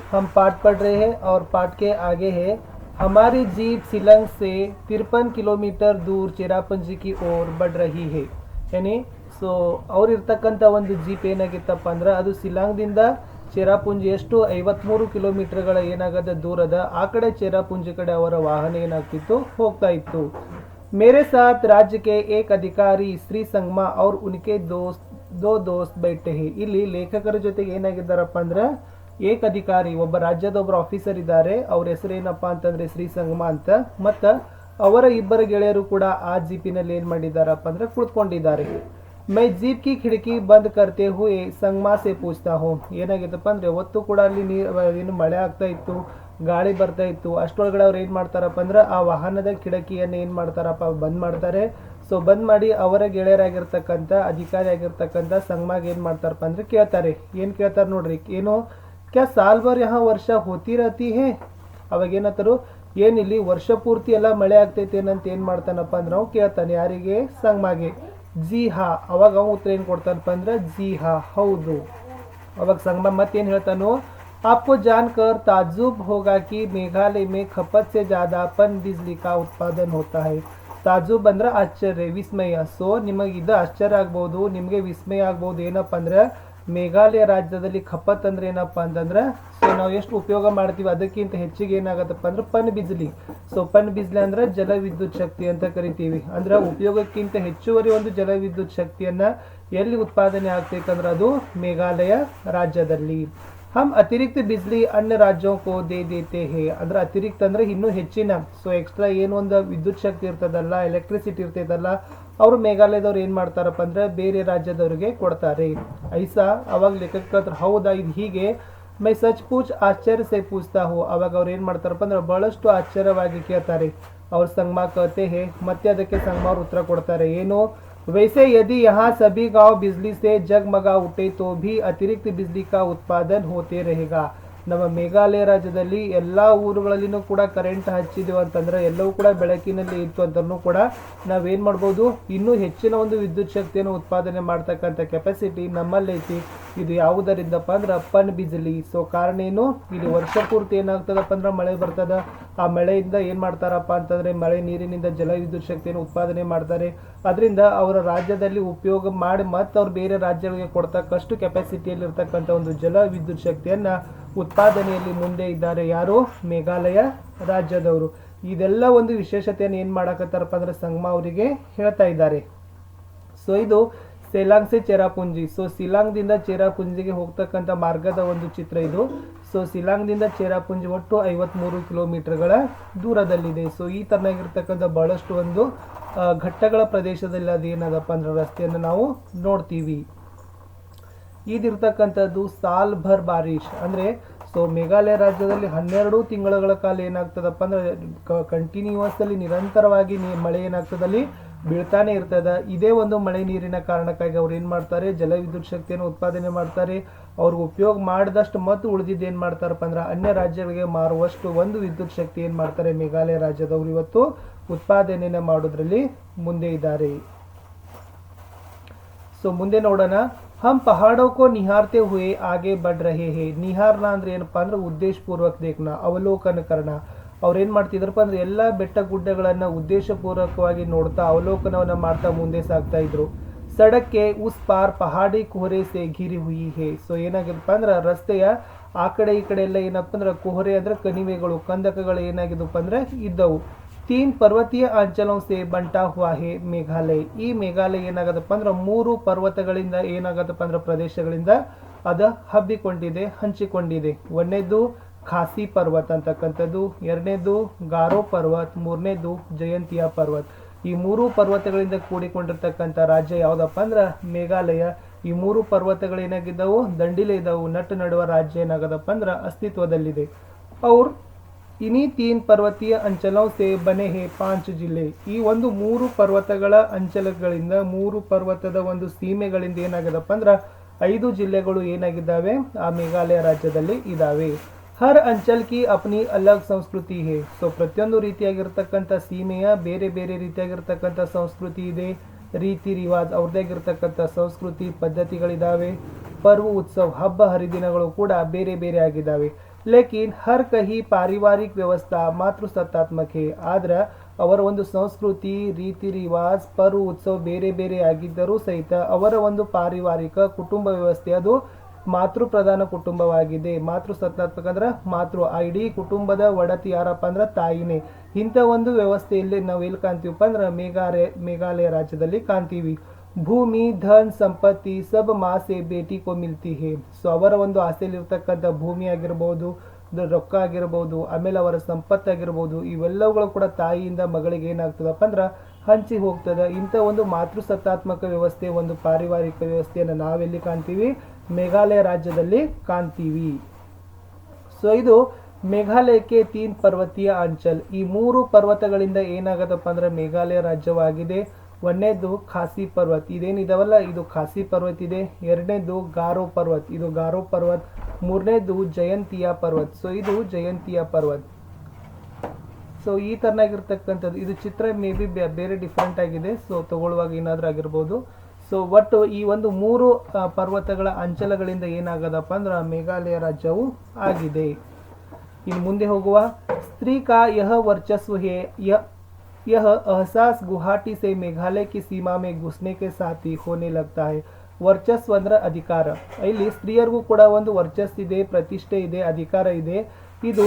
हम पाठ पढ़ रहे हैं और पाठ के आगे है हमारी जीप शिलंग से 53 किलोमीटर दूर चेरापुंजी की ओर बढ़ रही है यानी ಸೊ ಅವ್ರು ಇರ್ತಕ್ಕಂಥ ಒಂದು ಜೀಪ್ ಏನಾಗಿತ್ತಪ್ಪ ಅಂದ್ರೆ ಅದು ಶಿಲಾಂಗ್ದಿಂದ ಚೇರಾಪುಂಜಿ ಎಷ್ಟು 53 ಕಿಲೋಮೀಟರ್ಗಳ ಏನಾಗದ ದೂರದ ಆ ಕಡೆ ಚೇರಾಪುಂಜಿ ಕಡೆ ಅವರ ವಾಹನ ಏನಾಗ್ತಿತ್ತು ಹೋಗ್ತಾ ಇತ್ತು मेरे साथ राज्य के एक अधिकारी श्री संगमा और उनके दो दोस्त बैठे हैं ಇಲ್ಲಿ ಲೇಖಕರ ಜೊತೆಗೆ ಏನಾಗಿದ್ದಾರಪ್ಪ ಅಂದ್ರೆ ಏಕ ಅಧಿಕಾರಿ ಒಬ್ಬ ರಾಜ್ಯದ ಒಬ್ಬ ಆಫೀಸರ್ ಇದ್ದಾರೆ ಅವ್ರ ಹೆಸರು ಏನಪ್ಪಾ ಅಂತಂದ್ರೆ ಶ್ರೀ ಸಂಗಮ ಅಂತ ಮತ್ತ ಅವರ ಇಬ್ಬರ ಗೆಳೆಯರು ಕೂಡ ಆ ಜೀಪಿನಲ್ಲಿ ಏನ್ ಮಾಡಿದಾರಪ್ಪ ಅಂದ್ರೆ ಕುಳಿತುಕೊಂಡಿದ್ದಾರೆ मैं जीप की खिड़की बंद करते हुए संगमा से पूछता हूँ ಏನಾಗಿತ್ತಪ್ಪ ಅಂದ್ರೆ ಒತ್ತು ಕೂಡ ಅಲ್ಲಿ ಏನು ಮಳೆ ಆಗ್ತಾ ಇತ್ತು ಗಾಳಿ ಬರ್ತಾ ಇತ್ತು ಅಷ್ಟೊಳಗಡೆ ಅವ್ರು ಏನ್ ಮಾಡ್ತಾರಪ್ಪ ಅಂದ್ರೆ ಆ ವಾಹನದ ಕಿಟಕಿಯನ್ನು ಏನ್ ಮಾಡ್ತಾರಪ್ಪ ಬಂದ್ ಮಾಡ್ತಾರೆ ಸೊ ಬಂದ್ ಮಾಡಿ ಅವರ ಗೆಳೆಯರಾಗಿರ್ತಕ್ಕಂಥ ಅಧಿಕಾರಿ ಆಗಿರ್ತಕ್ಕಂಥ ಸಂಗಮಾಗ ಏನ್ ಮಾಡ್ತಾರಪ್ಪ ಅಂದ್ರೆ ಕೇಳ್ತಾರೆ ಏನ್ ಕೇಳ್ತಾರೆ ನೋಡ್ರಿ ಏನು क्या साल भर यहाँ वर्षा होती रहती है ಅವಾಗ ಏನಂತಾರು ಏನಿಲ್ಲಿ ವರ್ಷ ಪೂರ್ತಿ ಎಲ್ಲ ಮಳೆ ಆಗ್ತೈತೆ ಏನಂತ ಏನ್ ಮಾಡ್ತಾನಪ್ಪ ಅಂದ್ರೆ ನಾವು ಕೇಳ್ತಾನೆ ಯಾರಿಗೆ ಸಂಗಮಾಗೆ जी हाँ ಅವಾಗ ಅವ ಉತ್ತರ ಏನು ಕೊಡ್ತಾನಪ್ಪ ಅಂದ್ರೆ जी हाँ ಹೌದು ಅವಾಗ ಸಂಗಮ ಮತ್ತೇನು ಹೇಳ್ತಾನೋ आपको जानकर ताज्जुब होगा कि मेघालय में खपत से ज़्यादा पन बिजली का उत्पादन होता है ताज्जुब ಅಂದ್ರೆ ಆಶ್ಚರ್ಯ ವಿಸ್ಮಯ ಸೊ ನಿಮಗೆ ಇದು ಆಶ್ಚರ್ಯ ಆಗ್ಬೋದು ನಿಮಗೆ ವಿಸ್ಮಯ ಆಗ್ಬೋದು ಏನಪ್ಪ ಅಂದ್ರೆ ಮೇಘಾಲಯ ರಾಜ್ಯದಲ್ಲಿ ಖಪತ್ ಅಂದ್ರೆ ಏನಪ್ಪಾ ಅಂತಂದ್ರೆ ಸೊ ನಾವು ಎಷ್ಟು ಉಪಯೋಗ ಮಾಡ್ತೀವಿ ಅದಕ್ಕಿಂತ ಹೆಚ್ಚಿಗೆ ಏನಾಗತ್ತಪ್ಪ ಅಂದ್ರೆ ಪನ್ ಬಿಜ್ಲಿ ಸೊ ಪನ್ ಬಿಜ್ಲಿ ಅಂದ್ರೆ ಜಲ ವಿದ್ಯುತ್ ಶಕ್ತಿ ಅಂತ ಕರಿತೀವಿ ಅಂದ್ರೆ ಉಪಯೋಗಕ್ಕಿಂತ ಹೆಚ್ಚುವರಿ ಒಂದು ಜಲ ವಿದ್ಯುತ್ ಶಕ್ತಿಯನ್ನ ಎಲ್ಲಿ ಉತ್ಪಾದನೆ ಆಗ್ತೈತಂದ್ರೆ ಅದು ಮೇಘಾಲಯ ರಾಜ್ಯದಲ್ಲಿ हम अतिरिक्त बिजली अन्य राज्यों को दे देते हैं ಅಂದ್ರೆ ಅತಿರಿಕ್ತ ಅಂದ್ರೆ ಇನ್ನೂ ಹೆಚ್ಚಿನ ಸೊ ಎಕ್ಸ್ಟ್ರಾ ಏನು ಒಂದು ವಿದ್ಯುತ್ ಶಕ್ತಿ ಇರ್ತದಲ್ಲ ಎಲೆಕ್ಟ್ರಿಸಿಟಿ ಇರ್ತೈತಲ್ಲ ಅವರು ಮೇಘಾಲಯದವ್ರು ಏನ್ ಮಾಡ್ತಾರಪ್ಪ ಅಂದ್ರೆ ಬೇರೆ ರಾಜ್ಯದವರಿಗೆ ಕೊಡ್ತಾರೆ ಐಸಾ ಅವಾಗ ಲೆಕ್ಕಕ್ಕೆ ಹೌದಾ ಇದು ಹೀಗೆ मैं सच पूछ आश्चर्य से पूछता हूँ ಅವಾಗ ಅವ್ರು ಏನ್ ಮಾಡ್ತಾರಪ್ಪ ಅಂದ್ರೆ ಬಹಳಷ್ಟು ಆಶ್ಚರ್ಯವಾಗಿ ಕೇಳ್ತಾರೆ ಅವ್ರ ಸಂಗಮ कहते हैं ಮತ್ತೆ ಅದಕ್ಕೆ ಸಂಗಮ ಅವರು ಉತ್ತರ ಕೊಡ್ತಾರೆ ಏನು वैसे यदि यहाँ सभी गांव बिजली से जगमगा उठे तो भी अतिरिक्त बिजली का उत्पादन होते रहेगा ನಮ್ಮ ಮೇಘಾಲಯ ರಾಜ್ಯದಲ್ಲಿ ಎಲ್ಲಾ ಊರುಗಳಲ್ಲಿನೂ ಕೂಡ ಕರೆಂಟ್ ಹಚ್ಚಿದೀವಿ ಅಂತಂದ್ರೆ ಎಲ್ಲವೂ ಕೂಡ ಬೆಳಕಿನಲ್ಲಿ ಇತ್ತು ಅಂತನೂ ಕೂಡ ನಾವೇನ್ ಮಾಡ್ಬೋದು ಇನ್ನೂ ಹೆಚ್ಚಿನ ಒಂದು ವಿದ್ಯುತ್ ಶಕ್ತಿಯನ್ನು ಉತ್ಪಾದನೆ ಮಾಡ್ತಕ್ಕಂಥ ಕೆಪಾಸಿಟಿ ನಮ್ಮಲ್ಲಿ ಐತಿ ಇದು ಯಾವುದರಿಂದಪ್ಪ ಅಂದ್ರೆ ಪನ್ ಬಿಜ್ಲಿ ಸೊ ಕಾರಣ ಏನು ಇಲ್ಲಿ ವರ್ಷ ಪೂರ್ತಿ ಏನಾಗ್ತದಪ್ಪ ಅಂದ್ರೆ ಮಳೆ ಬರ್ತದ ಆ ಮಳೆಯಿಂದ ಏನ್ ಮಾಡ್ತಾರಪ್ಪ ಅಂತಂದ್ರೆ ಮಳೆ ನೀರಿನಿಂದ ಜಲ ವಿದ್ಯುತ್ ಶಕ್ತಿಯನ್ನು ಉತ್ಪಾದನೆ ಮಾಡ್ತಾರೆ ಅದರಿಂದ ಅವರ ರಾಜ್ಯದಲ್ಲಿ ಉಪಯೋಗ ಮಾಡಿ ಮತ್ತೆ ಅವ್ರು ಬೇರೆ ರಾಜ್ಯಗಳಿಗೆ ಕೊಡ್ತಕ್ಕಷ್ಟು ಕೆಪಾಸಿಟಿಯಲ್ಲಿ ಇರ್ತಕ್ಕಂಥ ಒಂದು ಜಲ ವಿದ್ಯುತ್ ಶಕ್ತಿಯನ್ನ ಉತ್ಪಾದನೆಯಲ್ಲಿ ಮುಂದೆ ಇದ್ದಾರೆ ಯಾರು ಮೇಘಾಲಯ ರಾಜ್ಯದವರು ಇದೆಲ್ಲ ಒಂದು ವಿಶೇಷತೆಯನ್ನು ಏನ್ ಮಾಡಕತ್ತಾರಪ್ಪ ಅಂದ್ರೆ ಸಂಗಮ ಅವರಿಗೆ ಹೇಳ್ತಾ ಇದ್ದಾರೆ ಸೊ ಇದು ಶಿಲಾಂಗ್ ಸೆ ಚೇರಾಪುಂಜಿ ಸೊ ಶಿಲಾಂಗ್ ದಿಂದ ಚೇರಾಪುಂಜಿಗೆ ಹೋಗ್ತಕ್ಕಂಥ ಮಾರ್ಗದ ಒಂದು ಚಿತ್ರ ಇದು ಸೊ ಶಿಲಾಂಗ್ ದಿಂದ ಚೇರಾಪುಂಜಿ ಒಟ್ಟು 53 ಕಿಲೋಮೀಟರ್ಗಳ ದೂರದಲ್ಲಿದೆ ಸೊ ಈ ತರನಾಗಿರ್ತಕ್ಕಂಥ ಬಹಳಷ್ಟು ಒಂದು ಘಟ್ಟಗಳ ಪ್ರದೇಶದಲ್ಲಿ ಅದೇನದಪ್ಪ ಅಂದ್ರೆ ರಸ್ತೆಯನ್ನು ನಾವು ನೋಡ್ತೀವಿ ಇದಿರ್ತಕ್ಕಂಥದ್ದು ಸಾಲ್ ಭರ್ ಬಾರಿಶ್ ಅಂದ್ರೆ ಸೊ ಮೇಘಾಲಯ ರಾಜ್ಯದಲ್ಲಿ 12 ತಿಂಗಳ ಕಾಲ ಏನಾಗ್ತದಪ್ಪ ಅಂದ್ರೆ ಕಂಟಿನ್ಯೂಸ್ ಅಲ್ಲಿ ನಿರಂತರವಾಗಿ ಮಳೆ ಏನಾಗ್ತದಲ್ಲಿ ಬೀಳ್ತಾನೆ ಇರ್ತದ ಇದೇ ಒಂದು ಮಳೆ ನೀರಿನ ಕಾರಣಕ್ಕಾಗಿ ಅವ್ರು ಏನ್ ಮಾಡ್ತಾರೆ ಜಲ ವಿದ್ಯುತ್ ಶಕ್ತಿಯನ್ನು ಉತ್ಪಾದನೆ ಮಾಡ್ತಾರೆ ಅವ್ರಿಗೆ ಉಪಯೋಗ ಮಾಡಿದಷ್ಟು ಮತ್ತು ಉಳಿದಿದ್ದು ಏನ್ ಮಾಡ್ತಾರಪ್ಪ ಅಂದ್ರೆ ಅನ್ಯ ರಾಜ್ಯಗಳಿಗೆ ಮಾರುವಷ್ಟು ಒಂದು ವಿದ್ಯುತ್ ಶಕ್ತಿ ಏನ್ ಮಾಡ್ತಾರೆ ಮೇಘಾಲಯ ರಾಜ್ಯದವರು ಇವತ್ತು ಉತ್ಪಾದನೆಯನ್ನು ಮಾಡೋದ್ರಲ್ಲಿ ಮುಂದೆ ಇದ್ದಾರೆ ಸೊ ಮುಂದೆ ನೋಡೋಣ हम पहाड़ों को निहारते हुए आगे बढ़ रहे हैं निहारना ಅಂದ್ರೆ ಏನಪ್ಪಾ ಅಂದ್ರೆ ಉದ್ದೇಶ ಪೂರ್ವಕ देखना ಅವಲೋಕನ करना ಅವ್ರು ಏನ್ ಮಾಡ್ತಿದ್ರಪ್ಪ ಅಂದ್ರೆ ಎಲ್ಲಾ ಬೆಟ್ಟ ಗುಡ್ಡಗಳನ್ನ ಉದ್ದೇಶ ಪೂರ್ವಕವಾಗಿ ನೋಡ್ತಾ ಅವಲೋಕನವನ್ನ ಮಾಡ್ತಾ ಮುಂದೆ ಸಾಗ್ತಾ ಇದ್ರು सड़क के उस पार पहाड़ी कोहरे से घिरी हुई है ಸೊ ಏನಾಗಿದಪ್ಪ ಅಂದ್ರೆ ರಸ್ತೆಯ ಆ ಕಡೆ ಈ ಕಡೆ ಎಲ್ಲ ಏನಪ್ಪ ಅಂದ್ರೆ ಕೋಹರೆ ಅಂದ್ರೆ ಕಣಿವೆಗಳು ಕಂದಕಗಳು ಏನಾಗಿದಪ್ಪ ಅಂದ್ರೆ ಇದ್ದವು 3 पर्वतीय अंचलों से बंटा हुआ है मेघालय ಈ ಮೇಘಾಲಯ ಏನಾಗದಪ್ಪ ಅಂದ್ರೆ 3 ಪರ್ವತಗಳಿಂದ ಏನಾಗದಪ್ಪ ಅಂದ್ರೆ ಪ್ರದೇಶಗಳಿಂದ ಅದ ಹಬ್ಬಿಕೊಂಡಿದೆ ಹಂಚಿಕೊಂಡಿದೆ ಒಂದನೇದು ಖಾಸಿ ಪರ್ವತ ಅಂತಕ್ಕಂಥದ್ದು ಎರಡನೇದು ಗಾರೋ ಪರ್ವತ್ ಮೂರನೇದು ಜಯಂತಿಯಾ ಪರ್ವತ್ ಈ 3 ಪರ್ವತಗಳಿಂದ ಕೂಡಿಕೊಂಡಿರ್ತಕ್ಕಂಥ ರಾಜ್ಯ ಯಾವ್ದಪ್ಪ ಅಂದ್ರೆ ಮೇಘಾಲಯ ಈ 3 ಪರ್ವತಗಳು ಏನಾಗಿದ್ದವು ದಂಡಿಲೆ ಇದ್ದವು ನಟ್ಟು ನಡುವ ರಾಜ್ಯ ಏನಾಗದಪ್ಪ ಅಂದ್ರೆ ಅಸ್ತಿತ್ವದಲ್ಲಿದೆ ಅವ್ರು इन्हीं 3 पर्वतीय अंचलों से बने हैं 5 जिले ಈ ಒಂದು 3 ಪರ್ವತಗಳ ಅಂಚಲಗಳಿಂದ 3 ಪರ್ವತದ ಒಂದು ಸೀಮೆಗಳಿಂದ ಏನಾಗಿದಪ್ಪ ಅಂದ್ರೆ 5 ಜಿಲ್ಲೆಗಳು ಏನಾಗಿದ್ದಾವೆ ಆ ಮೇಘಾಲಯ ರಾಜ್ಯದಲ್ಲಿ ಇದಾವೆ हर अंचल की अपनी अलग संस्कृति है ಸೊ ಪ್ರತಿಯೊಂದು ರೀತಿಯಾಗಿರ್ತಕ್ಕಂಥ ಸೀಮೆಯ ಬೇರೆ ಬೇರೆ ರೀತಿಯಾಗಿರ್ತಕ್ಕಂಥ ಸಂಸ್ಕೃತಿ ಇದೆ ರೀತಿ ರಿವಾಜ್ ಅವ್ರದ್ದಾಗಿರ್ತಕ್ಕಂಥ ಸಂಸ್ಕೃತಿ ಪದ್ಧತಿಗಳಿದಾವೆ ಪರ್ವ ಉತ್ಸವ ಹಬ್ಬ ಹರಿದಿನಗಳು ಕೂಡ ಬೇರೆ ಬೇರೆ ಆಗಿದ್ದಾವೆ लेकिन हर कहीं पारिवारिक व्यवस्था मातृसत्तात्मक है ಆದ್ರೆ ಅವರ ಒಂದು ಸಂಸ್ಕೃತಿ ರೀತಿ ರಿವಾಜ್ ಪರು ಉತ್ಸವ ಬೇರೆ ಬೇರೆ ಆಗಿದ್ದರೂ ಸಹಿತ ಅವರ ಒಂದು ಪಾರಿವಾರಿಕ ಕುಟುಂಬ ವ್ಯವಸ್ಥೆ ಅದು ಮಾತೃ ಪ್ರಧಾನ ಕುಟುಂಬವಾಗಿದೆ. ಮಾತೃಸತ್ತಾತ್ಮಕ ಅಂದ್ರೆ ಇಡೀ ಕುಟುಂಬದ ಒಡತಿ ಯಾರಪ್ಪ ಅಂದ್ರೆ ತಾಯಿನೇ. ಇಂಥ ಒಂದು ವ್ಯವಸ್ಥೆಯಲ್ಲಿ ನಾವು ಎಲ್ಲಿ ಕಾಣ್ತೀವಪ್ಪ ಅಂದ್ರೆ ಮೇಘಾಲಯ ರಾಜ್ಯದಲ್ಲಿ ಕಾಣ್ತೀವಿ. ಭೂಮಿ ಧನ್ ಸಂಪತ್ತಿ ಸಬ್ ಮಾ ಸೆ ಬೇಟಿ ಕೋ ಮಿಲ್ತಿ ಹೇ. ಸೊ ಅವರ ಒಂದು ಆಸೆಯಲ್ಲಿರ್ತಕ್ಕಂಥ ಭೂಮಿ ಆಗಿರ್ಬೋದು, ರೊಕ್ಕ ಆಗಿರ್ಬೋದು, ಆಮೇಲೆ ಅವರ ಸಂಪತ್ತಾಗಿರ್ಬೋದು, ಇವೆಲ್ಲವುಗಳು ಕೂಡ ತಾಯಿಯಿಂದ ಮಗಳಿಗೆ ಏನಾಗ್ತದಪ್ಪ ಅಂದ್ರೆ ಹಂಚಿ ಹೋಗ್ತದೆ. ಇಂಥ ಒಂದು ಮಾತೃಸತ್ತಾತ್ಮಕ ವ್ಯವಸ್ಥೆ, ಒಂದು ಪಾರಿವಾರಿಕ ವ್ಯವಸ್ಥೆಯನ್ನು ನಾವೆಲ್ಲಿ ಕಾಣ್ತೀವಿ? ಮೇಘಾಲಯ ರಾಜ್ಯದಲ್ಲಿ ಕಾಣ್ತೀವಿ. ಸೊ ಇದು ಮೇಘಾಲಯಕ್ಕೆ 3 ಪರ್ವತೀಯ ಅಂಚಲ್. ಈ 3 ಪರ್ವತಗಳಿಂದ ಏನಾಗತ್ತಪ್ಪ ಅಂದ್ರೆ ಮೇಘಾಲಯ ರಾಜ್ಯವಾಗಿದೆ. ಒಂದನೇದು ಖಾಸಿ ಪರ್ವತ್, ಇದೇನಿದಾವಲ್ಲ ಇದು ಖಾಸಿ ಪರ್ವತ್ ಇದೆ. ಎರಡನೇದು ಗಾರೋ ಪರ್ವತ್, ಇದು ಗಾರೋ ಪರ್ವತ್. ಮೂರನೇದು ಜಯಂತಿಯಾ ಪರ್ವತ್, ಸೊ ಇದು ಜಯಂತಿಯಾ ಪರ್ವತ್. ಸೊ ಈ ತರನಾಗಿರ್ತಕ್ಕಂಥದ್ದು ಇದು ಚಿತ್ರ ಮೇ ಬಿ ಬೇರೆ ಡಿಫ್ರೆಂಟ್ ಆಗಿದೆ, ಸೊ ತಗೊಳ್ಳುವಾಗ ಏನಾದ್ರೂ ಆಗಿರ್ಬೋದು. ಸೊ ಒಟ್ಟು ಈ ಒಂದು 3 ಪರ್ವತಗಳ ಅಂಚಲಗಳಿಂದ ಏನಾಗದಪ್ಪ ಅಂದ್ರೆ ಮೇಘಾಲಯ ರಾಜ್ಯವು ಆಗಿದೆ. ಇನ್ನು ಮುಂದೆ ಹೋಗುವ. ಸ್ತ್ರೀ ಕಾ ಯಹ ವರ್ಚಸ್ವ ಹೇ यह एहसास गुवाहाटी से मेघालय की सीमा में घुसने के साथ ही होने लगता है. ವರ್ಚಸ್ವ ಅಂದ್ರೆ ಅಧಿಕಾರ. ಇಲ್ಲಿ ಸ್ತ್ರೀಯರಿಗೂ ಕೂಡ ಒಂದು ವರ್ಚಸ್ಸಿದೆ, ಪ್ರತಿಷ್ಠೆ ಇದೆ, ಅಧಿಕಾರ ಇದೆ. ಇದು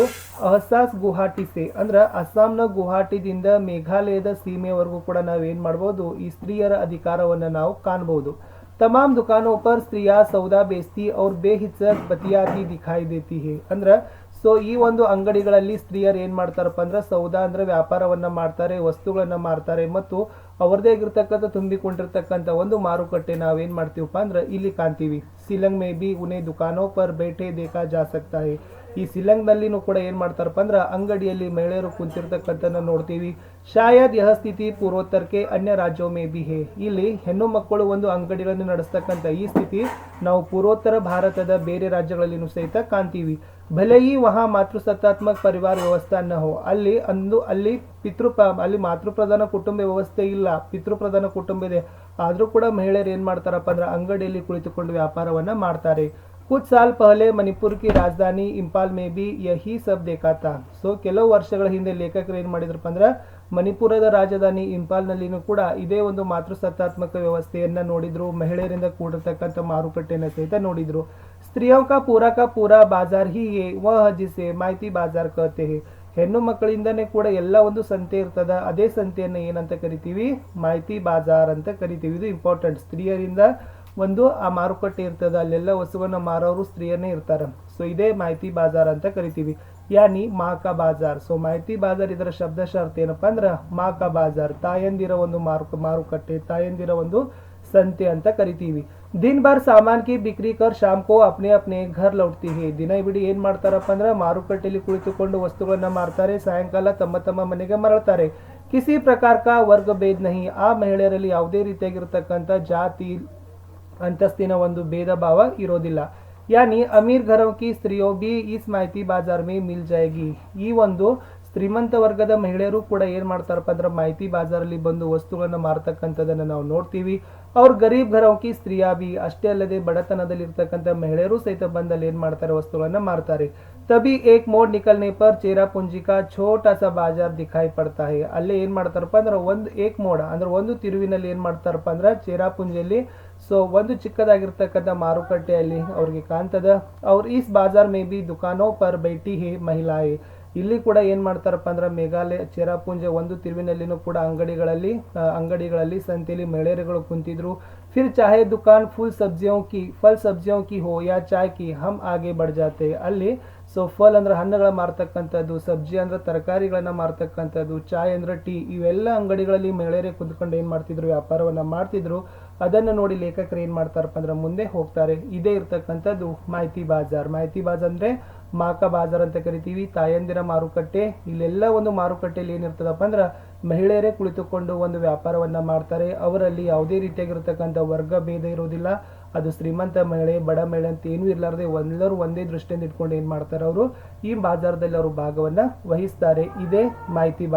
ಅಹಸಾಸ್ ಗುವಾಹಾಟಿ ಸೆ ಅಂದ್ರೆ ಅಸ್ಸಾಂನ ಗುವಾಹಾಟಿದಿಂದ ಮೇಘಾಲಯದ ಸೀಮೆವರೆಗೂ ಕೂಡ ನಾವು ಏನ್ ಮಾಡಬಹುದು? ಈ ಸ್ತ್ರೀಯರ ಅಧಿಕಾರವನ್ನು ನಾವು ಕಾಣಬಹುದು. तमाम दुकानों पर स्त्रियां सौदा बेचती और बेहिचक बतियाती दिखाई देती है. ಅಂದ್ರೆ ಸೊ ಈ ಒಂದು ಅಂಗಡಿಗಳಲ್ಲಿ ಸ್ತ್ರೀಯರು ಏನ್ ಮಾಡ್ತಾರಪ್ಪ ಅಂದ್ರೆ ಸೌದಾ ಅಂದ್ರೆ ವ್ಯಾಪಾರವನ್ನ ಮಾಡ್ತಾರೆ, ವಸ್ತುಗಳನ್ನ ಮಾರ್ತಾರೆ, ಮತ್ತು ಅವರದೇ ಆಗಿರ್ತಕ್ಕಂಥ ತುಂಬಿಕೊಂಡಿರ್ತಕ್ಕಂಥ ಒಂದು ಮಾರುಕಟ್ಟೆ ನಾವೇನ್ ಮಾಡ್ತೀವಪ್ಪ ಅಂದ್ರೆ ಇಲ್ಲಿ ಕಾಣ್ತೀವಿ. ಸಿಲಂಗ್ ಮೇ ಬಿ ಉನ್ಹೇ ದುಕಾನೋ ಪರ್ ಬೇಟೆ ದೇಖಾ ಜಾ ಸಕ್ತಾ ಹೈ. ಈ ಸಿಲಂಗ್ ನಲ್ಲಿನೂ ಕೂಡ ಏನ್ ಮಾಡ್ತಾರಪ್ಪ ಅಂದ್ರೆ ಅಂಗಡಿಯಲ್ಲಿ ಮಹಿಳೆಯರು ಕುಂತಿರ್ತಕ್ಕಂಥನ್ನ ನೋಡ್ತೀವಿ. ಶಾಯದ್ ಯಹ ಸ್ಥಿತಿ ಪೂರ್ವೋತ್ತರಕ್ಕೆ ಅನ್ಯ ರಾಜ್ಯೋ ಮೇ ಬಿ ಹೇ. ಇಲ್ಲಿ ಹೆಣ್ಣು ಮಕ್ಕಳು ಒಂದು ಅಂಗಡಿಗಳನ್ನು ನಡೆಸ್ತಕ್ಕಂಥ ಈ ಸ್ಥಿತಿ ನಾವು ಪೂರ್ವೋತ್ತರ ಭಾರತದ ಬೇರೆ ರಾಜ್ಯಗಳಲ್ಲಿನೂ ಸಹಿತ ಕಾಣ್ತೀವಿ. ಭಲೆ ಈ ವಹಾ ಮಾತೃಸತ್ತಾತ್ಮಕ ಪರಿವಾರ ವ್ಯವಸ್ಥೆ ನ ಹೋ. ಅಲ್ಲಿ ಮಾತೃಪ್ರಧಾನ ಕುಟುಂಬ ವ್ಯವಸ್ಥೆ ಇಲ್ಲ, ಪಿತೃಪ್ರಧಾನ ಕುಟುಂಬ ಇದೆ. ಆದ್ರೂ ಕೂಡ ಮಹಿಳೆಯರು ಏನ್ ಮಾಡ್ತಾರಪ್ಪ ಅಂದ್ರೆ ಅಂಗಡಿಯಲ್ಲಿ ಕುಳಿತುಕೊಂಡು ವ್ಯಾಪಾರವನ್ನ ಮಾಡ್ತಾರೆ. कुछ साल पहले मणिपुर की राजधानी इंफाल में भी यही सब देखा था. ಸೊ ಕೆಲವು ವರ್ಷಗಳ ಹಿಂದೆ ಲೇಖಕರು ಏನ್ ಮಾಡಿದ್ರಪ್ಪ ಅಂದ್ರೆ ಮಣಿಪುರದ ರಾಜಧಾನಿ ಇಂಫಾಲ್ನಲ್ಲಿನೂ ಕೂಡ ಇದೇ ಒಂದು ಮಾತೃಸತ್ತಾತ್ಮಕ ವ್ಯವಸ್ಥೆಯನ್ನ ನೋಡಿದ್ರು. ಮಹಿಳೆಯರಿಂದ ಕೂಡಿರ್ತಕ್ಕಂಥ ಮಾರುಕಟ್ಟೆಯನ್ನು ಸಹಿತ ನೋಡಿದ್ರು. ಸ್ತ್ರೀಯೋ ಕಾ ಪೂರಾ ಬಾಜಾರ್ ಹಿ ಹೇ ವಹ ಜಿಸೆ ಮಾಹಿತಿ ಬಾಜಾರ್ ಕಹತೆ ಹೇ. ಹೆಣ್ಣು ಮಕ್ಕಳಿಂದನೇ ಕೂಡ ಎಲ್ಲ ಒಂದು ಸಂತೆ ಇರ್ತದ. ಅದೇ ಸಂತೆಯನ್ನು ಏನಂತ ಕರಿತೀವಿ? ಮಾಹಿತಿ ಬಾಜಾರ್ ಅಂತ ಕರಿತೀವಿ. ಇದು ಇಂಪಾರ್ಟೆಂಟ್. ಸ್ತ್ರೀಯರಿಂದ ಒಂದು ಆ ಮಾರುಕಟ್ಟೆ ಇರ್ತದ, ಅಲ್ಲೆಲ್ಲ ವಸ್ತುವನ್ನ ಮಾರೋರು ಸ್ತ್ರೀಯನ್ನೇ ಇರ್ತಾರೆ. ಸೊ ಇದೇ ಮಾಹಿತಿ ಬಾಜಾರ್ ಅಂತ ಕರಿತೀವಿ. ಯಾನಿ ಮಾ ಕಾ ಬಾಜಾರ್. ಸೊ ಮಾಹಿತಿ ಬಾಜಾರ್ ಇದರ ಶಬ್ದಶಃ ಅರ್ಥ ಏನಪ್ಪಾ ಅಂದ್ರೆ ಮಾ ಕಾ ಬಾಜಾರ್, ತಾಯಂದಿರ ಒಂದು ಮಾರುಕಟ್ಟೆ, ತಾಯಂದಿರ ಒಂದು ಸಂತೆ ಅಂತ ಕರಿತೀವಿ. ದಿನ ಭರ್ ಸಾಮಾನ್ ಕಿ ಬಿಕ್ರಿ ಕರ್ ಶಾಮ್ ಕೋ ಅಪ್ನೆ ಅಪ್ನೆ ಘರ್ ಲೌಟ್ತಿ ಹೇ. ದಿನ ಬಿಡಿ ಏನ್ ಮಾಡ್ತಾರಪ್ಪ ಅಂದ್ರೆ ಮಾರುಕಟ್ಟೆಯಲ್ಲಿ ಕುಳಿತುಕೊಂಡು ವಸ್ತುಗಳನ್ನ ಮಾರ್ತಾರೆ, ಸಾಯಂಕಾಲ ತಮ್ಮ ಮನೆಗೆ ಮರಳ್ತಾರೆ. ಕಿಸಿ ಪ್ರಕಾರ ಕಾ ವರ್ಗ ಭೇದ್ ನಹಿ. ಆ ಮಹಿಳೆಯರಲ್ಲಿ ಯಾವುದೇ ರೀತಿಯಾಗಿರ್ತಕ್ಕಂಥ ಜಾತಿ ಅಂತಸ್ತಿನ ಒಂದು ಭೇದ ಭಾವ ಇರೋದಿಲ್ಲ. ಯಾನಿ ಅಮೀರ್ ಘರೋं की स्त्रियों भी इस ಮಾಹಿತಿ ಬಾಜಾರ್ में मिल जाएगी. ಈ ಒಂದು ಶ್ರೀಮಂತ ವರ್ಗದ ಮಹಿಳೆಯರು ಕೂಡ ಏನ್ ಮಾಡ್ತಾರಪ್ಪ ಅಂದ್ರೆ ಮಾಹಿತಿ ಬಾಜಾರಲ್ಲಿ ಬಂದು ವಸ್ತುಗಳನ್ನ ಮಾರ್ತಕ್ಕಂಥದನ್ನ ನಾವು ನೋಡ್ತೀವಿ. ಅವ್ರ ಗರೀಬ್ ಘರೋं की स्त्रियां भी. ಅಷ್ಟೇ ಅಲ್ಲದೆ ಬಡತನದಲ್ಲಿ ಇರ್ತಕ್ಕಂಥ ಮಹಿಳೆಯರು ಸಹಿತ ಬಂದಲ್ಲಿ ಏನ್ ಮಾಡ್ತಾರೆ? ವಸ್ತುಗಳನ್ನ ಮಾರ್ತಾರೆ. ತಬಿ ಏಕ್ ಮೋಡ್ ನಿಕಲ್ನೆ ಪರ್ ಚೇರಾಪುಂಜಿ ಕಾ ಛೋಟಾ ಸಾ ಬಾಜಾರ್ ದಿಖಾಯಿ ಪಡ್ತಾ ಹೈ. ಅಲ್ಲೇ ಏನ್ ಮಾಡ್ತಾರಪ್ಪ ಅಂದ್ರೆ ಒಂದು ಏಕ್ ಮೋಡ್ ಅಂದ್ರೆ ಒಂದು ತಿರುವಿನಲ್ಲಿ ಏನ್ ಮಾಡ್ತಾರಪ್ಪ ಅಂದ್ರೆ ಚೇರಾಪುಂಜಿಯಲ್ಲಿ ಸೊ ಒಂದು ಚಿಕ್ಕದಾಗಿರ್ತಕ್ಕಂಥ ಮಾರುಕಟ್ಟೆಯಲ್ಲಿ ಅವ್ರಿಗೆ ಕಾಣ್ತದ. ಅವ್ರು is bazaar may be ದುಕಾನೋ per ಬೈಟಿ ಹೇ ಮಹಿಳಾಯೇ. ಇಲ್ಲಿ ಕೂಡ ಏನ್ ಮಾಡ್ತಾರಪ್ಪ ಅಂದ್ರೆ ಮೇಘಾಲಯ ಚೇರಾಪುಂಜ ಒಂದು ತಿರುವಿನಲ್ಲಿನೂ ಕೂಡ ಅಂಗಡಿಗಳಲ್ಲಿ ಸಂತೆಯಲ್ಲಿ ಮಹಿಳೆಯರುಗಳು ಕುಂತಿದ್ರು. फिर चाहे दुकान फल सब्जियों की हो या चाय की हम आगे बढ़ जाते. ಅಲ್ಲಿ ಸೊ ಫಲ್ ಅಂದ್ರೆ ಹಣ್ಣುಗಳ ಮಾರ್ತಕ್ಕಂಥದ್ದು, ಸಬ್ಜಿ ಅಂದ್ರೆ ತರಕಾರಿಗಳನ್ನ ಮಾರ್ತಕ್ಕಂಥದ್ದು, ಚಾಯ್ ಅಂದ್ರೆ ಟೀ, ಇವೆಲ್ಲ ಅಂಗಡಿಗಳಲ್ಲಿ ಮಹಿಳೆಯರೇ ಕುತ್ಕೊಂಡು ಏನ್ ಮಾಡ್ತಿದ್ರು? ವ್ಯಾಪಾರವನ್ನ ಮಾಡ್ತಿದ್ರು. ಅದನ್ನು ನೋಡಿ ಲೇಖಕರು ಏನ್ ಮಾಡ್ತಾರಪ್ಪ ಅಂದ್ರೆ ಮುಂದೆ ಹೋಗ್ತಾರೆ. ಇದೇ ಇರ್ತಕ್ಕಂಥದ್ದು ಮಾಹಿತಿ ಬಾಜಾರ್. ಮಾಹಿತಿ ಬಾಜಾರ್ ಅಂದ್ರೆ ಮಾಕಾ ಬಾಜಾರ್ ಅಂತ ಕರಿತೀವಿ, ತಾಯಂದಿರ ಮಾರುಕಟ್ಟೆ. ಇಲ್ಲೆಲ್ಲ ಒಂದು ಮಾರುಕಟ್ಟೆಯಲ್ಲಿ ಏನಿರ್ತದಪ್ಪ ಅಂದ್ರೆ ಮಹಿಳೆಯರೇ ಕುಳಿತುಕೊಂಡು ಒಂದು ವ್ಯಾಪಾರವನ್ನ ಮಾಡ್ತಾರೆ. ಅವರಲ್ಲಿ ಯಾವುದೇ ರೀತಿಯಾಗಿರ್ತಕ್ಕಂಥ ವರ್ಗ ಭೇದ ಇರೋದಿಲ್ಲ. ಅದು ಶ್ರೀಮಂತ ಮಹಿಳೆ, ಬಡ ಮಹಿಳೆ ಅಂತ ಏನೂ ಇರ್ಲಾರ್ದೆ ಎಲ್ಲರೂ ಒಂದೇ ದೃಷ್ಟಿಯಿಂದ ಇಟ್ಕೊಂಡು ಏನ್ ಮಾಡ್ತಾರೆ? ಅವರು ಈ ಬಾಜಾರದಲ್ಲಿ ಅವರು ಭಾಗವನ್ನ ವಹಿಸ್ತಾರೆ. ಇದೇ ಮಾಹಿತಿ